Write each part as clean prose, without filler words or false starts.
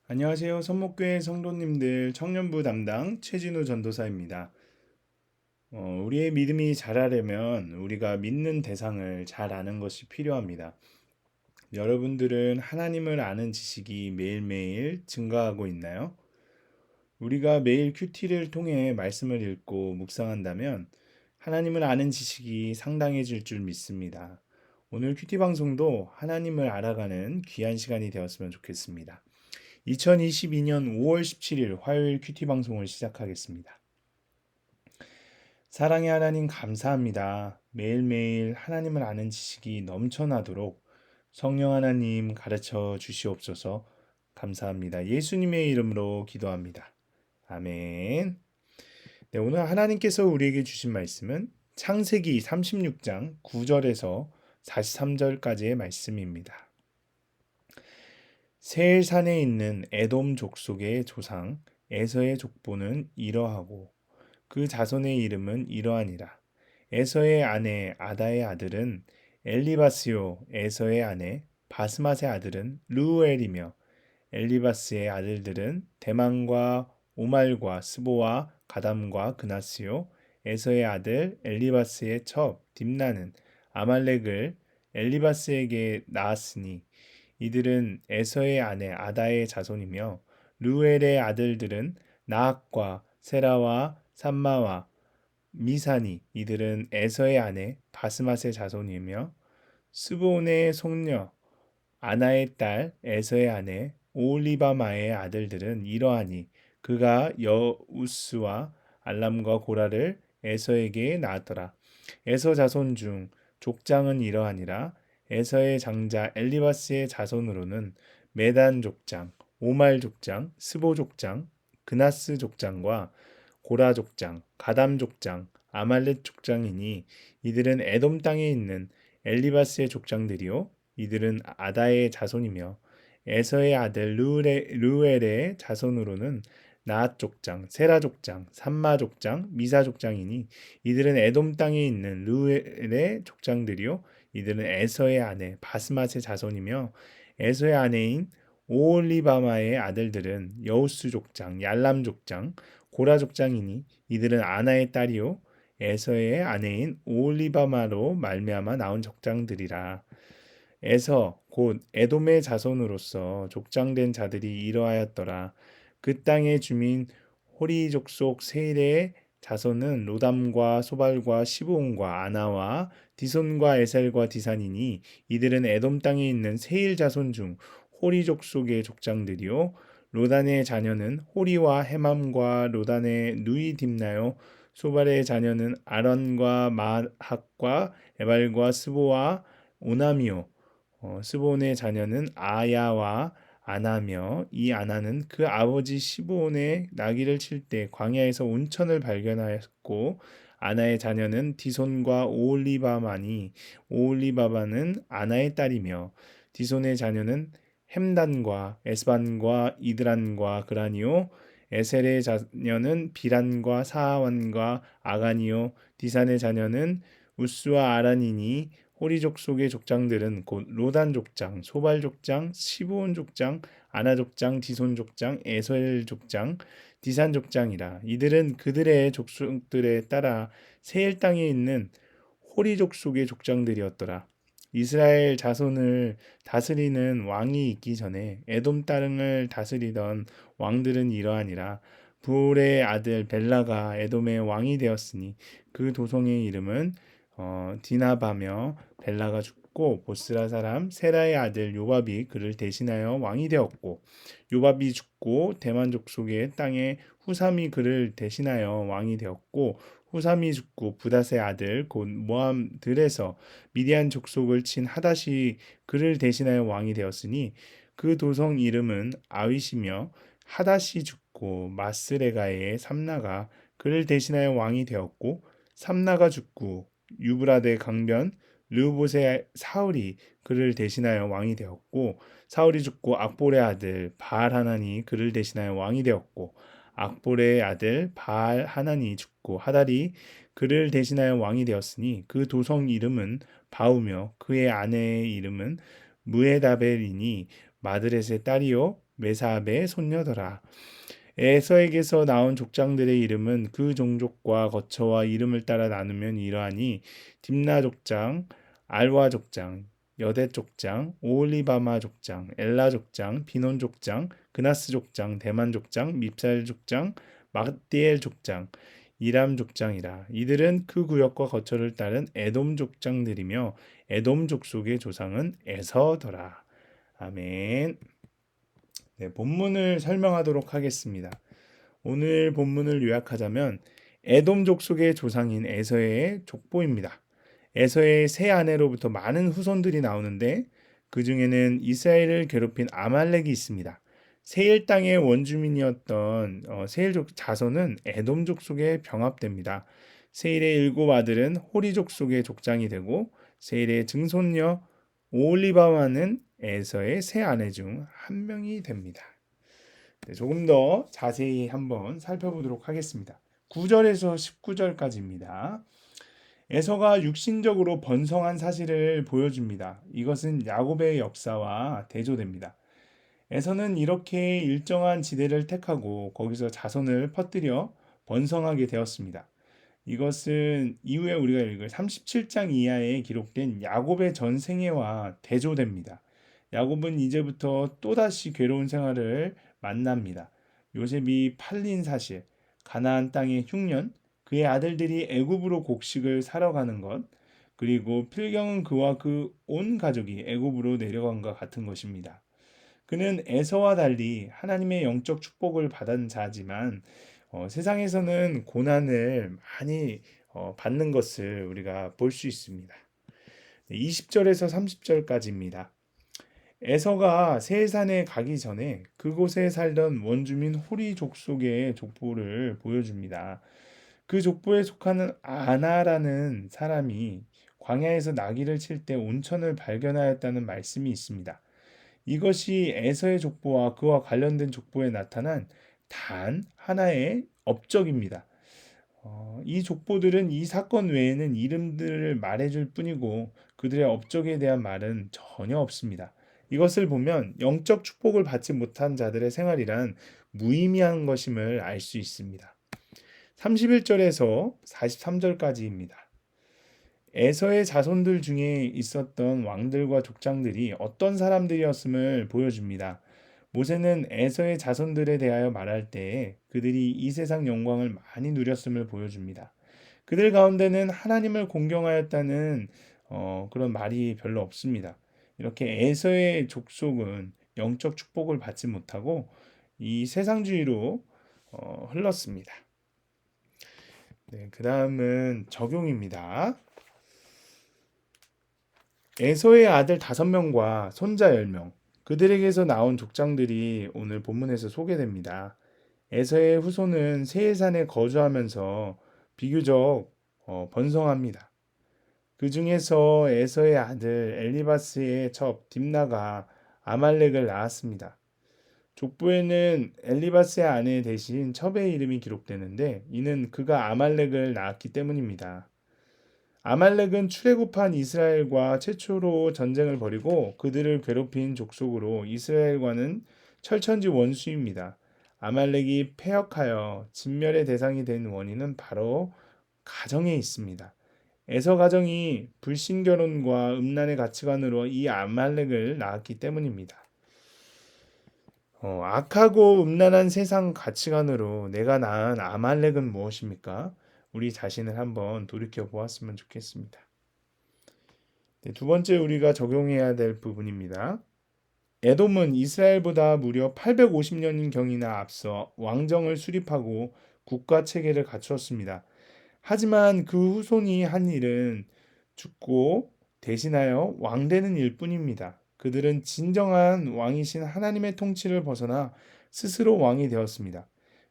안녕하세요. 선목교회 성도님들 청년부 담당 최진우 전도사입니다. 우리의 믿음이 자라려면 우리가 믿는 대상을 잘 아는 것이 필요합니다. 여러분들은 하나님을 아는 지식이 매일매일 증가하고 있나요? 우리가 매일 큐티를 통해 말씀을 읽고 묵상한다면 하나님을 아는 지식이 상당해질 줄 믿습니다. 오늘 큐티 방송도 하나님을 알아가는 귀한 시간이 되었으면 좋겠습니다. 2022년 5월 17일 화요일 큐티 방송을 시작하겠습니다. 사랑의 하나님 감사합니다. 매일매일 하나님을 아는 지식이 넘쳐나도록 성령 하나님 가르쳐 주시옵소서. 감사합니다. 예수님의 이름으로 기도합니다. 아멘. 네, 오늘 하나님께서 우리에게 주신 말씀은 창세기 36장 9절에서 43절까지의 말씀입니다. 세일산에 있는 에돔 족속의 조상 에서의 족보는 이러하고 그 자손의 이름은 이러하니라. 에서의 아내 아다의 아들은 엘리바스요, 에서의 아내 바스맛의 아들은 르우엘이며 엘리바스의 아들들은 대만과 오말과 스보와 가담과 그나스요. 에서의 아들 엘리바스의 첩 딥나는 아말렉을 엘리바스에게 낳았으니 이들은 에서의 아내 아다의 자손이며 르우엘의 아들들은 나악과 세라와 삼마와 미사니 이들은 에서의 아내 바스맛의 자손이며 스브온의 손녀 아나의 딸 에서의 아내 오홀리바마의 아들들은 이러하니 그가 여우스와 알람과 고라를 에서에게 낳았더라. 에서 자손 중 족장은 이러하니라. 에서의 장자 엘리바스의 자손으로는 메단 족장, 오말 족장, 스보 족장, 그나스 족장과 고라 족장, 가담 족장, 아말렛 족장이니 이들은 에돔 땅에 있는 엘리바스의 족장들이요 이들은 아다의 자손이며 에서의 아들 르우엘의 자손으로는 나앗 족장, 세라 족장, 삼마 족장, 미사 족장이니 이들은 에돔 땅에 있는 르우엘의 족장들이요 이들은 에서의 아내 바스맛의 자손이며 에서의 아내인 오홀리바마의 아들들은 여우스 족장, 얄람 족장, 고라 족장이니 이들은 아나의 딸이요 에서의 아내인 오홀리바마로 말미암아 나온 족장들이라. 에서 곧 에돔의 자손으로서 족장된 자들이 이러하였더라. 그 땅의 주민 호리 족속 세일의 자손은 로담과 소발과 시브온과 아나와 디손과 에셀과 디산이니 이들은 에돔 땅에 있는 세일 자손 중 호리 족속의 족장들이요 로단의 자녀는 호리와 헤맘과 로단의 누이 딥나요 소발의 자녀는 아런과 마학과 에발과 스보와 오나미요 스본의 자녀는 아야와 아나며 이 아나는 그 아버지 시브온의 나귀를 칠 때 광야에서 온천을 발견하였고 아나의 자녀는 디손과 오올리바마니 오올리바바는 아나의 딸이며 디손의 자녀는 햄단과 에스반과 이드란과 그라니오 에셀의 자녀는 비란과 사하완과 아가니오 디산의 자녀는 우스와 아란이니 호리 족속의 족장들은 곧 로단 족장, 소발 족장, 시브온 족장, 아나 족장, 디손 족장, 에셀 족장, 디산 족장이라. 이들은 그들의 족속들에 따라 세일 땅에 있는 호리 족속의 족장들이었더라. 이스라엘 자손을 다스리는 왕이 있기 전에 에돔 땅을 다스리던 왕들은 이러하니라. 부올의 아들 벨라가 에돔의 왕이 되었으니 그 도성의 이름은 디나바며 벨라가 죽고 보스라 사람 세라의 아들 요밥이 그를 대신하여 왕이 되었고 요밥이 죽고 대만 족속의 땅에 후삼이 그를 대신하여 왕이 되었고 후삼이 죽고 부닷의 아들 곧 모함들에서 미디안 족속을 친 하닷이 그를 대신하여 왕이 되었으니 그 도성 이름은 아윗이며 하닷이 죽고 마스레가의 삼나가 그를 대신하여 왕이 되었고 삼나가 죽고 유브라데 강변 르보세 사울이 그를 대신하여 왕이 되었고 사울이 죽고 악볼의 아들 바알 하나니 그를 대신하여 왕이 되었고 악볼의 아들 바알 하나니 죽고 하달이 그를 대신하여 왕이 되었으니 그 도성 이름은 바우며 그의 아내의 이름은 무에다벨이니 마드렛의 딸이요 메사압의 손녀더라. 에서에게서 나온 족장들의 이름은 그 종족과 거처와 이름을 따라 나누면 이러하니 딥나 족장, 알와 족장, 여대 족장, 오홀리바마 족장, 엘라 족장, 비논 족장, 그나스 족장, 대만 족장, 밉살 족장, 막디엘 족장, 이람 족장이라. 이들은 그 구역과 거처를 따른 에돔 족장들이며 에돔 족속의 조상은 에서더라. 아멘. 네, 본문을 설명하도록 하겠습니다. 오늘 본문을 요약하자면 에돔 족속의 조상인 에서의 족보입니다. 에서의 세 아내로부터 많은 후손들이 나오는데 그 중에는 이스라엘을 괴롭힌 아말렉이 있습니다. 세일 땅의 원주민이었던 세일족 자손은 에돔 족속에 병합됩니다. 세일의 일곱 아들은 호리 족속의 족장이 되고 세일의 증손녀 오홀리바마는 에서의 세 아내 중 한 명이 됩니다. 네, 조금 더 자세히 한번 살펴보도록 하겠습니다. 9절에서 19절까지입니다. 에서가 육신적으로 번성한 사실을 보여줍니다. 이것은 야곱의 역사와 대조됩니다. 에서는 이렇게 일정한 지대를 택하고 거기서 자손을 퍼뜨려 번성하게 되었습니다. 이것은 이후에 우리가 읽을 37장 이하에 기록된 야곱의 전 생애와 대조됩니다. 야곱은 이제부터 또다시 괴로운 생활을 만납니다. 요셉이 팔린 사실, 가나안 땅의 흉년, 그의 아들들이 애굽으로 곡식을 사러 가는 것, 그리고 필경은 그와 그 온 가족이 애굽으로 내려간 것 같은 것입니다. 그는 에서와 달리 하나님의 영적 축복을 받은 자지만 세상에서는 고난을 많이 받는 것을 우리가 볼 수 있습니다. 20절에서 30절까지입니다. 에서가 세산에 가기 전에 그곳에 살던 원주민 호리 족속의 족보를 보여줍니다. 그 족보에 속하는 아나라는 사람이 광야에서 나귀를 칠 때 온천을 발견하였다는 말씀이 있습니다. 이것이 에서의 족보와 그와 관련된 족보에 나타난 단 하나의 업적입니다. 이 족보들은 이 사건 외에는 이름들을 말해줄 뿐이고 그들의 업적에 대한 말은 전혀 없습니다. 이것을 보면 영적 축복을 받지 못한 자들의 생활이란 무의미한 것임을 알 수 있습니다. 31절에서 43절까지입니다. 에서의 자손들 중에 있었던 왕들과 족장들이 어떤 사람들이었음을 보여줍니다. 모세는 에서의 자손들에 대하여 말할 때에 그들이 이 세상 영광을 많이 누렸음을 보여줍니다. 그들 가운데는 하나님을 공경하였다는 그런 말이 별로 없습니다. 이렇게 에서의 족속은 영적 축복을 받지 못하고 이 세상주의로 흘렀습니다. 네, 그 다음은 적용입니다. 에서의 아들 5명과 손자 10명, 그들에게서 나온 족장들이 오늘 본문에서 소개됩니다. 에서의 후손은 세일산에 거주하면서 비교적 번성합니다. 그 중에서 에서의 아들 엘리바스의 첩 딥나가 아말렉을 낳았습니다. 족보에는 엘리바스의 아내 대신 첩의 이름이 기록되는데 이는 그가 아말렉을 낳았기 때문입니다. 아말렉은 출애굽한 이스라엘과 최초로 전쟁을 벌이고 그들을 괴롭힌 족속으로 이스라엘과는 철천지 원수입니다. 아말렉이 패역하여 진멸의 대상이 된 원인은 바로 가정에 있습니다. 에서 가정이 불신 결혼과 음란의 가치관으로 이 아말렉을 낳았기 때문입니다. 악하고 음란한 세상 가치관으로 내가 낳은 아말렉은 무엇입니까? 우리 자신을 한번 돌이켜 보았으면 좋겠습니다. 네, 두 번째 우리가 적용해야 될 부분입니다. 에돔은 이스라엘보다 무려 850년경이나 앞서 왕정을 수립하고 국가 체계를 갖추었습니다. 하지만 그 후손이 한 일은 죽고 대신하여 왕되는 일뿐입니다. 그들은 진정한 왕이신 하나님의 통치를 벗어나 스스로 왕이 되었습니다.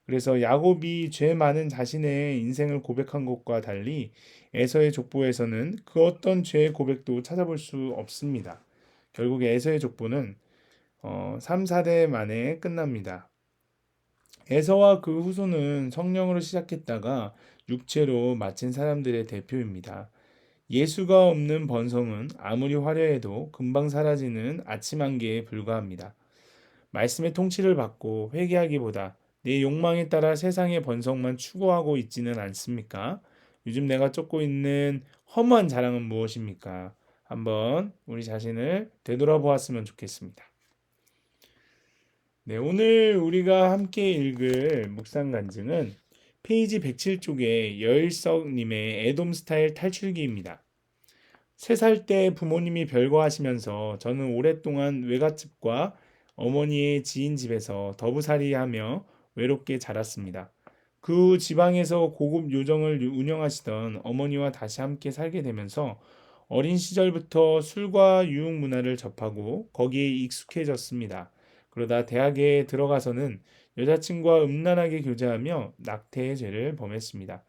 그래서 야곱이 죄 많은 자신의 인생을 고백한 것과 달리 에서의 족보에서는 그 어떤 죄의 고백도 찾아볼 수 없습니다. 결국 에서의 족보는 3, 4대 만에 끝납니다. 에서와 그 후손은 성령으로 시작했다가 육체로 마친 사람들의 대표입니다. 예수가 없는 번성은 아무리 화려해도 금방 사라지는 아침 안개에 불과합니다. 말씀의 통치를 받고 회개하기보다 내 욕망에 따라 세상의 번성만 추구하고 있지는 않습니까? 요즘 내가 쫓고 있는 허무한 자랑은 무엇입니까? 한번 우리 자신을 되돌아보았으면 좋겠습니다. 네, 오늘 우리가 함께 읽을 묵상 간증은 페이지 107쪽의 여일석님의 애돔 스타일 탈출기입니다. 3살 때 부모님이 별거하시면서 저는 오랫동안 외갓집과 어머니의 지인 집에서 더부살이하며 외롭게 자랐습니다. 그 후 지방에서 고급 요정을 운영하시던 어머니와 다시 함께 살게 되면서 어린 시절부터 술과 유흥 문화를 접하고 거기에 익숙해졌습니다. 그러다 대학에 들어가서는 여자친구와 음란하게 교제하며 낙태의 죄를 범했습니다.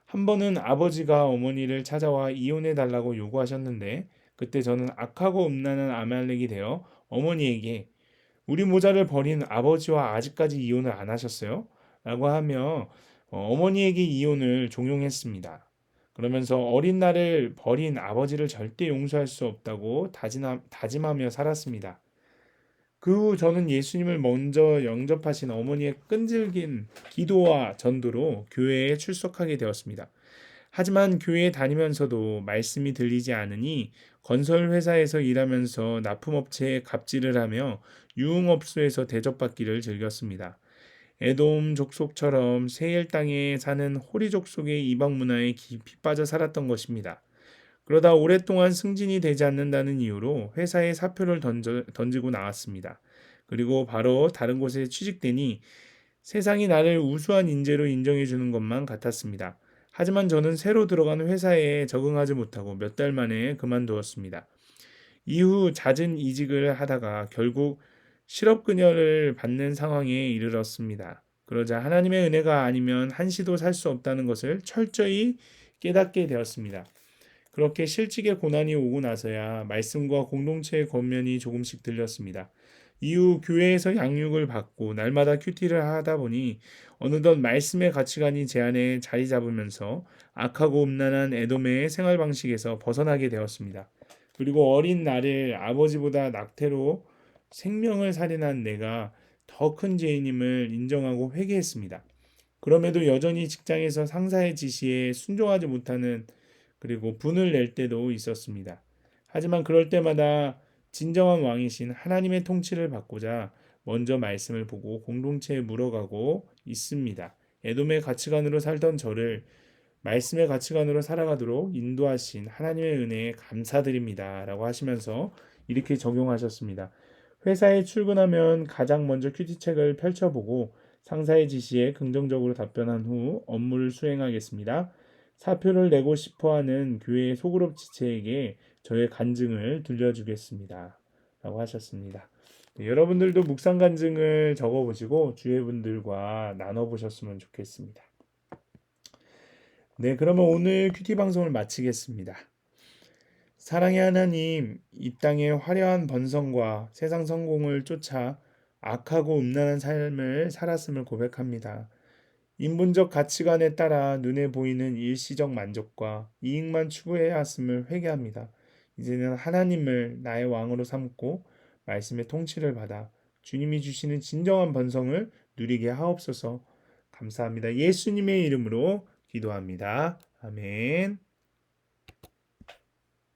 한 번은 아버지가 어머니를 찾아와 이혼해 달라고 요구하셨는데 그때 저는 악하고 음란한 아말렉이 되어 어머니에게 우리 모자를 버린 아버지와 아직까지 이혼을 안 하셨어요? 라고 하며 어머니에게 이혼을 종용했습니다. 그러면서 어린 나를 버린 아버지를 절대 용서할 수 없다고 다짐하며 살았습니다. 그 후 저는 예수님을 먼저 영접하신 어머니의 끈질긴 기도와 전도로 교회에 출석하게 되었습니다. 하지만 교회에 다니면서도 말씀이 들리지 않으니 건설 회사에서 일하면서 납품업체에 갑질을 하며 유흥업소에서 대접받기를 즐겼습니다. 에돔 족속처럼 세일 땅에 사는 호리 족속의 이방 문화에 깊이 빠져 살았던 것입니다. 그러다 오랫동안 승진이 되지 않는다는 이유로 회사에 사표를 던지고 나왔습니다. 그리고 바로 다른 곳에 취직되니 세상이 나를 우수한 인재로 인정해 주는 것만 같았습니다. 하지만 저는 새로 들어간 회사에 적응하지 못하고 몇 달 만에 그만두었습니다. 이후 잦은 이직을 하다가 결국 실업급여를 받는 상황에 이르렀습니다. 그러자 하나님의 은혜가 아니면 한시도 살 수 없다는 것을 철저히 깨닫게 되었습니다. 그렇게 실직의 고난이 오고 나서야 말씀과 공동체의 권면이 조금씩 들렸습니다. 이후 교회에서 양육을 받고 날마다 큐티를 하다 보니 어느덧 말씀의 가치관이 제 안에 자리 잡으면서 악하고 음란한 에돔의 생활 방식에서 벗어나게 되었습니다. 그리고 어린 나를 아버지보다 낙태로 생명을 살인한 내가 더 큰 죄인임을 인정하고 회개했습니다. 그럼에도 여전히 직장에서 상사의 지시에 순종하지 못하는 그리고 분을 낼 때도 있었습니다. 하지만 그럴 때마다 진정한 왕이신 하나님의 통치를 받고자 먼저 말씀을 보고 공동체에 물어가고 있습니다. 에돔의 가치관으로 살던 저를 말씀의 가치관으로 살아가도록 인도하신 하나님의 은혜에 감사드립니다. 라고 하시면서 이렇게 적용하셨습니다. 회사에 출근하면 가장 먼저 큐티책을 펼쳐보고 상사의 지시에 긍정적으로 답변한 후 업무를 수행하겠습니다. 사표를 내고 싶어하는 교회의 소그룹 지체에게 저의 간증을 들려주겠습니다. 라고 하셨습니다. 네, 여러분들도 묵상 간증을 적어보시고 주위 분들과 나눠보셨으면 좋겠습니다. 네, 그러면 오늘 큐티 방송을 마치겠습니다. 사랑의 하나님, 이 땅의 화려한 번성과 세상 성공을 쫓아 악하고 음란한 삶을 살았음을 고백합니다. 인본적 가치관에 따라 눈에 보이는 일시적 만족과 이익만 추구해야 했음을 회개합니다. 이제는 하나님을 나의 왕으로 삼고 말씀의 통치를 받아 주님이 주시는 진정한 번성을 누리게 하옵소서. 감사합니다. 예수님의 이름으로 기도합니다. 아멘.